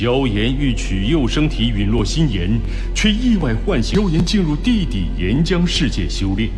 萧炎欲取幼生体陨落心炎，却意外唤醒萧炎进入地底岩浆世界修炼。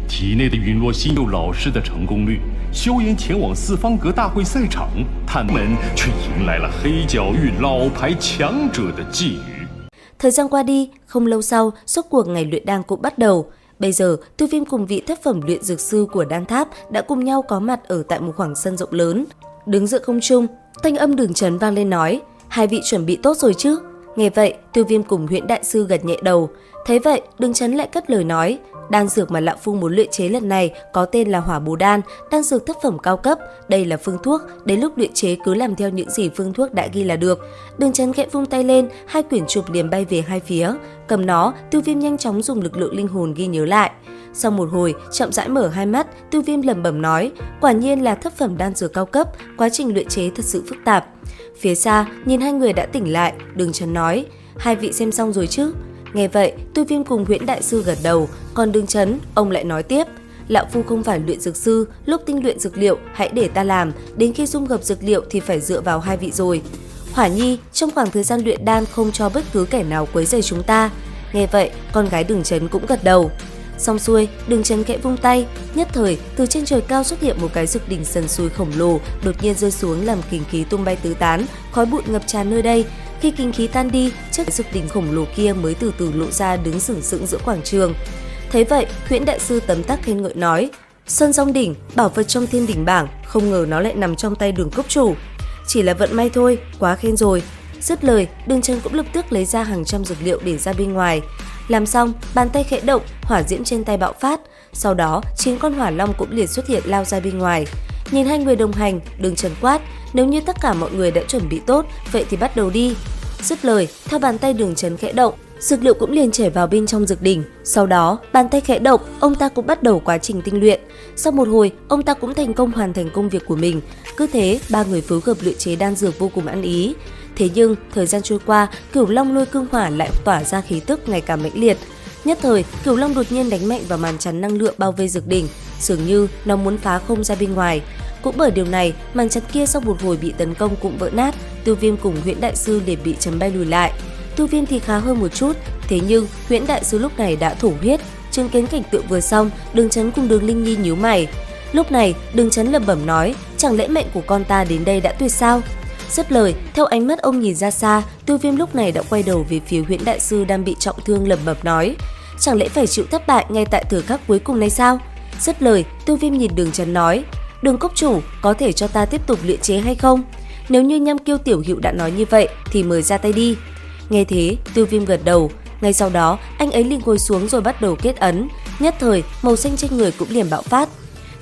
体内的陨落心有老师的成功率，萧炎前往四方阁大会赛场，探门却迎来了黑角域老牌强者的觊觎。Thời gian qua đi, không lâu sau, rốt cuộc ngày luyện đan cũng bắt đầu. Bây giờ, Tiêu Viêm cùng vị thất phẩm luyện dược sư của đan tháp đã cùng nhau có mặt ở tại một khoảng sân rộng lớn. Đứng giữa không trung, thanh âm Đường Chấn vang lên nói: hai vị chuẩn bị tốt rồi chứ? Nghe vậy, Tiêu Viêm cùng Huyễn đại sư gật nhẹ đầu. Thế vậy, Đường Chấn lại cất lời nói: đan dược mà lão phu muốn luyện chế lần này có tên là Hỏa Bồ Đan, đan dược thất phẩm cao cấp. Đây là phương thuốc, đến lúc luyện chế cứ làm theo những gì phương thuốc đã ghi là được. Đường Chấn khẽ vung tay lên, hai quyển trục liền bay về hai phía. Cầm nó, Tiêu Viêm nhanh chóng dùng lực lượng linh hồn ghi nhớ lại. Sau một hồi, chậm rãi mở hai mắt, Tiêu Viêm lẩm bẩm nói: quả nhiên là thất phẩm đan dược cao cấp, quá trình luyện chế thật sự phức tạp. Phía xa, nhìn hai người đã tỉnh lại, Đường Chấn nói: hai vị xem xong rồi chứ? Nghe vậy, Tiêu Viêm cùng Huyễn đại sư gật đầu, còn Đường Chấn, ông lại nói tiếp: lão phu không phải luyện dược sư, lúc tinh luyện dược liệu hãy để ta làm, đến khi dung hợp dược liệu thì phải dựa vào hai vị rồi. Hỏa Nhi, trong khoảng thời gian luyện đan không cho bất cứ kẻ nào quấy rầy chúng ta. Nghe vậy, con gái Đường Chấn cũng gật đầu. Xong xuôi, Đường Chấn khẽ vung tay, nhất thời từ trên trời cao xuất hiện một cái dược đỉnh sần sùi khổng lồ, đột nhiên rơi xuống làm kinh khí tung bay tứ tán, khói bụi ngập tràn nơi đây. Khi kinh khí tan đi, chiếc dược đỉnh khổng lồ kia mới từ từ lộ ra đứng sừng sững giữa quảng trường. Thấy vậy, Huyễn đại sư tấm tắc khen ngợi nói: Sơn Dông đỉnh, bảo vật trong thiên đỉnh bảng, không ngờ nó lại nằm trong tay Đường cốc chủ. Chỉ là vận may thôi, quá khen rồi. Dứt lời, Đường Chấn cũng lập tức lấy ra hàng trăm dược liệu để ra bên ngoài. Làm xong, bàn tay khẽ động, hỏa diễm trên tay bạo phát. Sau đó, 9 con hỏa long cũng liền xuất hiện lao ra bên ngoài. Nhìn hai người đồng hành, Đường Chấn quát: nếu như tất cả mọi người đã chuẩn bị tốt, vậy thì bắt đầu đi. Dứt lời, theo bàn tay Đường Chấn khẽ động, dược liệu cũng liền chảy vào bên trong dược đỉnh. Sau đó, bàn tay khẽ động, ông ta cũng bắt đầu quá trình tinh luyện. Sau một hồi, ông ta cũng thành công hoàn thành công việc của mình. Cứ thế, ba người phối hợp luyện chế đan dược vô cùng ăn ý. Thế nhưng, thời gian trôi qua, Cửu Long lôi cương hỏa lại tỏa ra khí tức ngày càng mãnh liệt. Nhất thời, Cửu Long đột nhiên đánh mạnh vào màn chắn năng lượng bao vây dược đỉnh, dường như nó muốn phá không ra bên ngoài. Cũng bởi điều này, màn chắn kia sau một hồi bị tấn công cũng vỡ nát, Tiêu Viêm cùng Huyễn đại sư liền bị chấn bay lùi lại. Tiêu Viêm thì khá hơn một chút, thế nhưng Huyễn đại sư lúc này đã thổ huyết. Chứng kiến cảnh tượng vừa xong, Đường Chấn cùng Đường Linh Nhi nhíu mày. Lúc này, Đường Chấn lẩm bẩm nói: chẳng lẽ mệnh của con ta đến đây đã tuyệt sao? Dứt lời, theo ánh mắt ông nhìn ra xa, Tiêu Viêm lúc này đã quay đầu về phía Huyễn đại sư đang bị trọng thương, lẩm bẩm nói: chẳng lẽ phải chịu thất bại ngay tại thời khắc cuối cùng này sao? Dứt lời, Tiêu Viêm nhìn Đường Chấn nói: Đường cốc chủ, có thể cho ta tiếp tục luyện chế hay không? Nếu như Nham Kiêu tiểu hữu đã nói như vậy thì mời ra tay đi. Nghe thế, Tiêu Viêm gật đầu. Ngay sau đó, anh ấy liền ngồi xuống rồi bắt đầu kết ấn. Nhất thời, màu xanh trên người cũng liền bạo phát.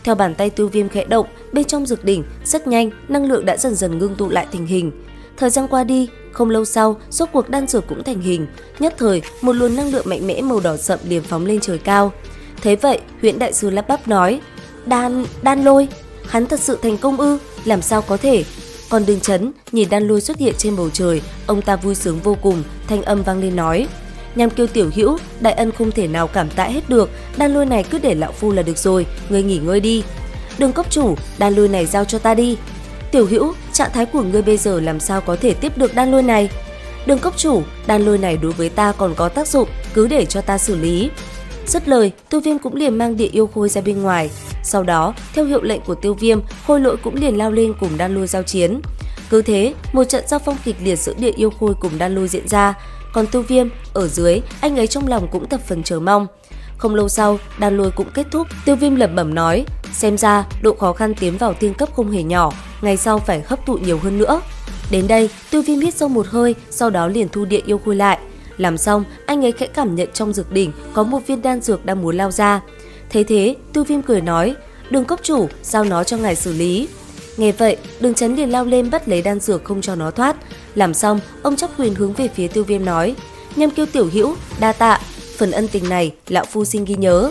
Theo bàn tay Tiêu Viêm khẽ động, bên trong dược đỉnh rất nhanh, năng lượng đã dần dần ngưng tụ lại thành hình. Thời gian qua đi, không lâu sau, rốt cuộc đan dược cũng thành hình. Nhất thời, một luồng năng lượng mạnh mẽ màu đỏ sậm liền phóng lên trời cao. Thế vậy, Huyễn đại sư lắp bắp nói: đan lôi, hắn thật sự thành công ư? Làm sao có thể? Còn Đường Chấn nhìn đan lôi xuất hiện trên bầu trời, ông ta vui sướng vô cùng, thanh âm vang lên nói: Nham Kiêu tiểu hữu, đại ân không thể nào cảm tạ hết được, đan lôi này cứ để lão phu là được rồi, ngươi nghỉ ngơi đi. Đường cốc chủ, đan lôi này giao cho ta đi. Tiểu hữu, trạng thái của ngươi bây giờ làm sao có thể tiếp được đan lôi này? Đường cốc chủ, đan lôi này đối với ta còn có tác dụng, cứ để cho ta xử lý. Dứt lời, Tiêu Viêm cũng liền mang địa yêu khôi ra bên ngoài. Sau đó, theo hiệu lệnh của Tiêu Viêm, khôi lỗi cũng liền lao lên cùng đan lôi giao chiến. Cứ thế, một trận giao phong kịch liệt giữa địa yêu khôi cùng đan lôi diễn ra. Còn Tiêu Viêm, ở dưới, anh ấy trong lòng cũng thập phần chờ mong. Không lâu sau, đan lôi cũng kết thúc. Tiêu Viêm lẩm bẩm nói: xem ra, độ khó khăn tiến vào thiên cấp không hề nhỏ, ngày sau phải hấp thụ nhiều hơn nữa. Đến đây, Tiêu Viêm hít sâu một hơi, sau đó liền thu địa yêu khôi lại. Làm xong, anh ấy khẽ cảm nhận trong dược đỉnh có một viên đan dược đang muốn lao ra. Thấy thế, Tiêu Viêm cười nói: Đường cốc chủ, giao nó cho ngài xử lý. Nghe vậy, Đường Chấn liền lao lên bắt lấy đan dược không cho nó thoát. Làm xong, ông chắp quyền hướng về phía Tiêu Viêm nói: Nham Kiêu tiểu hữu, đa tạ, phần ân tình này lão phu xin ghi nhớ.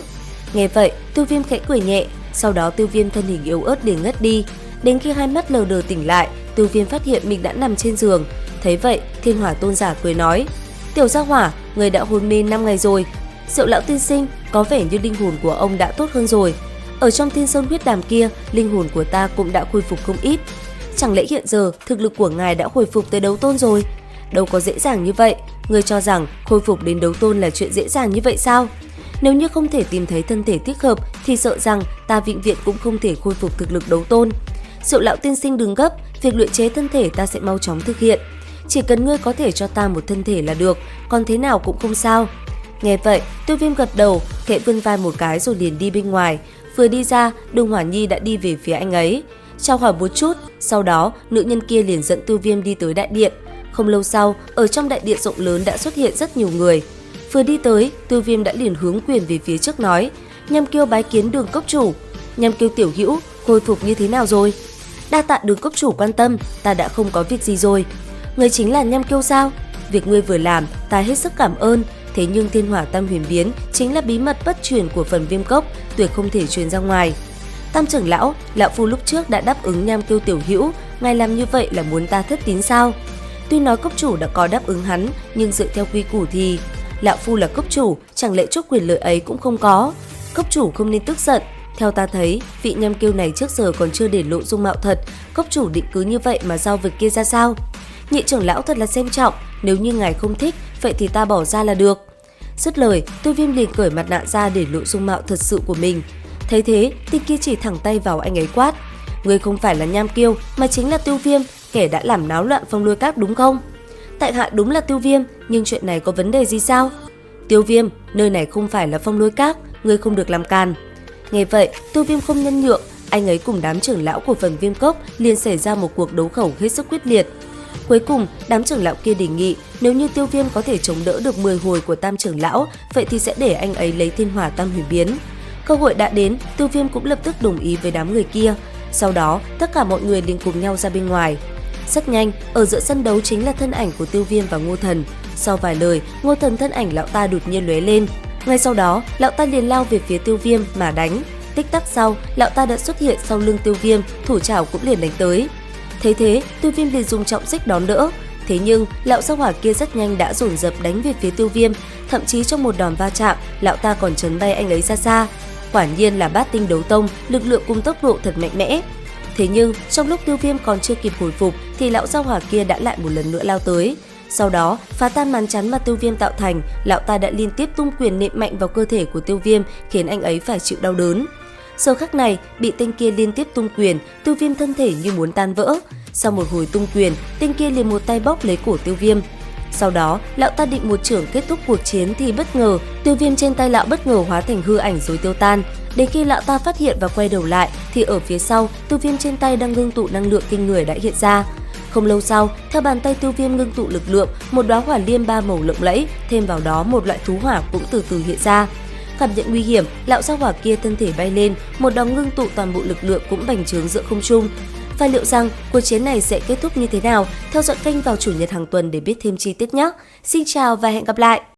Nghe vậy, Tiêu Viêm khẽ cười nhẹ, sau đó Tiêu Viêm thân hình yếu ớt liền ngất đi. Đến khi hai mắt lờ đờ tỉnh lại, Tiêu Viêm phát hiện mình đã nằm trên giường. Thấy vậy, Thiên Hỏa tôn giả cười nói: Tiểu gia hỏa, người đã hôn mê 5 ngày rồi. Diệu lão tiên sinh, có vẻ như linh hồn của ông đã tốt hơn rồi. Ở trong Thiên Sơn huyết đàm kia, linh hồn của ta cũng đã khôi phục không ít. Chẳng lẽ hiện giờ thực lực của ngài đã hồi phục tới đấu tôn rồi? Đâu có dễ dàng như vậy, ngươi cho rằng khôi phục đến đấu tôn là chuyện dễ dàng như vậy sao? Nếu như không thể tìm thấy thân thể thích hợp thì sợ rằng ta vĩnh viễn cũng không thể khôi phục thực lực đấu tôn. Diệu lão tiên sinh đừng gấp, việc luyện chế thân thể ta sẽ mau chóng thực hiện. Chỉ cần ngươi có thể cho ta một thân thể là được, còn thế nào cũng không sao. Nghe vậy, Tiêu Viêm gật đầu, khẽ vươn vai một cái rồi liền đi bên ngoài. Vừa đi ra, Đường Hỏa Nhi đã đi về phía anh ấy. Chào hỏi một chút, sau đó nữ nhân kia liền dẫn Tiêu Viêm đi tới đại điện. Không lâu sau, ở trong đại điện rộng lớn đã xuất hiện rất nhiều người. Vừa đi tới, Tiêu Viêm đã liền hướng quyền về phía trước nói: Nham Kiêu bái kiến Đường cốc chủ. Nham Kiêu tiểu hữu, khôi phục như thế nào rồi? Đa tạ Đường cốc chủ quan tâm, ta đã không có việc gì rồi. Ngươi chính là Nham Kiêu sao? Việc ngươi vừa làm, ta hết sức cảm ơn. Thế nhưng Thiên Hỏa Tam Huyền Biến chính là bí mật bất truyền của phần Viêm Cốc, tuyệt không thể truyền ra ngoài. Tam trưởng lão, lão phu lúc trước đã đáp ứng Nham Kiêu tiểu hữu, ngài làm như vậy là muốn ta thất tín sao? Tuy nói cốc chủ đã có đáp ứng hắn, nhưng dựa theo quy củ thì lão phu là cốc chủ, chẳng lẽ chút quyền lợi ấy cũng không có? Cốc chủ không nên tức giận. Theo ta thấy, vị Nham Kiêu này trước giờ còn chưa để lộ dung mạo thật, cốc chủ định cứ như vậy mà giao việc kia ra sao? Nhị trưởng lão thật là xem trọng, nếu như ngài không thích, vậy thì ta bỏ ra là được. Dứt lời, Tiêu Viêm liền cởi mặt nạ ra để lộ dung mạo thật sự của mình. Thấy thế, tên kia chỉ thẳng tay vào anh ấy quát: Ngươi không phải là Nham Kiêu, mà chính là Tiêu Viêm, kẻ đã làm náo loạn Phong Lôi Các đúng không? Tại hạ đúng là Tiêu Viêm, nhưng chuyện này có vấn đề gì sao? Tiêu Viêm, nơi này không phải là Phong Lôi Các, ngươi không được làm càn. Nghe vậy, Tiêu Viêm không nhân nhượng, anh ấy cùng đám trưởng lão của phần Viêm Cốc liền xảy ra một cuộc đấu khẩu hết sức quyết liệt. Cuối cùng, đám trưởng lão kia đề nghị nếu như Tiêu Viêm có thể chống đỡ được 10 hồi của Tam trưởng lão, vậy thì sẽ để anh ấy lấy Thiên Hỏa Tam Huyền Biến. Cơ hội đã đến, Tiêu Viêm cũng lập tức đồng ý với đám người kia. Sau đó, tất cả mọi người liền cùng nhau ra bên ngoài. Rất nhanh, ở giữa sân đấu chính là thân ảnh của Tiêu Viêm và Ngô Thần. Sau vài lời, Ngô Thần thân ảnh lão ta đột nhiên lóe lên. Ngay sau đó, lão ta liền lao về phía Tiêu Viêm mà đánh. Tích tắc sau, lão ta đã xuất hiện sau lưng Tiêu Viêm, thủ trảo cũng liền đánh tới. Thấy thế, Tiêu Viêm liền dùng trọng xích đón đỡ. Thế nhưng, lão sao hỏa kia rất nhanh đã dồn dập đánh về phía Tiêu Viêm. Thậm chí trong một đòn va chạm, lão ta còn chấn bay anh ấy ra xa. Quả nhiên là bát tinh đấu tông, lực lượng cùng tốc độ thật mạnh mẽ. Thế nhưng, trong lúc Tiêu Viêm còn chưa kịp hồi phục thì lão sao hỏa kia đã lại một lần nữa lao tới. Sau đó, phá tan màn chắn mà Tiêu Viêm tạo thành, lão ta đã liên tiếp tung quyền nện mạnh vào cơ thể của Tiêu Viêm, khiến anh ấy phải chịu đau đớn. Giờ khắc này, bị tên kia liên tiếp tung quyền, Tiêu Viêm thân thể như muốn tan vỡ. Sau một hồi tung quyền, tên kia liền một tay bóp lấy cổ Tiêu Viêm. Sau đó, lão ta định một chưởng kết thúc cuộc chiến thì bất ngờ, Tiêu Viêm trên tay lão bất ngờ hóa thành hư ảnh rồi tiêu tan. Đến khi lão ta phát hiện và quay đầu lại thì ở phía sau, Tiêu Viêm trên tay đang ngưng tụ năng lượng kinh người đã hiện ra. Không lâu sau, theo bàn tay Tiêu Viêm ngưng tụ lực lượng, một đóa hỏa liên ba màu lộng lẫy, thêm vào đó một loại thú hỏa cũng từ từ hiện ra. Cảm nhận nguy hiểm, lão sao hỏa kia thân thể bay lên, một đòn ngưng tụ toàn bộ lực lượng cũng bành trướng giữa không trung. Và liệu rằng cuộc chiến này sẽ kết thúc như thế nào? Theo dõi kênh vào chủ nhật hàng tuần để biết thêm chi tiết nhé. Xin chào và hẹn gặp lại!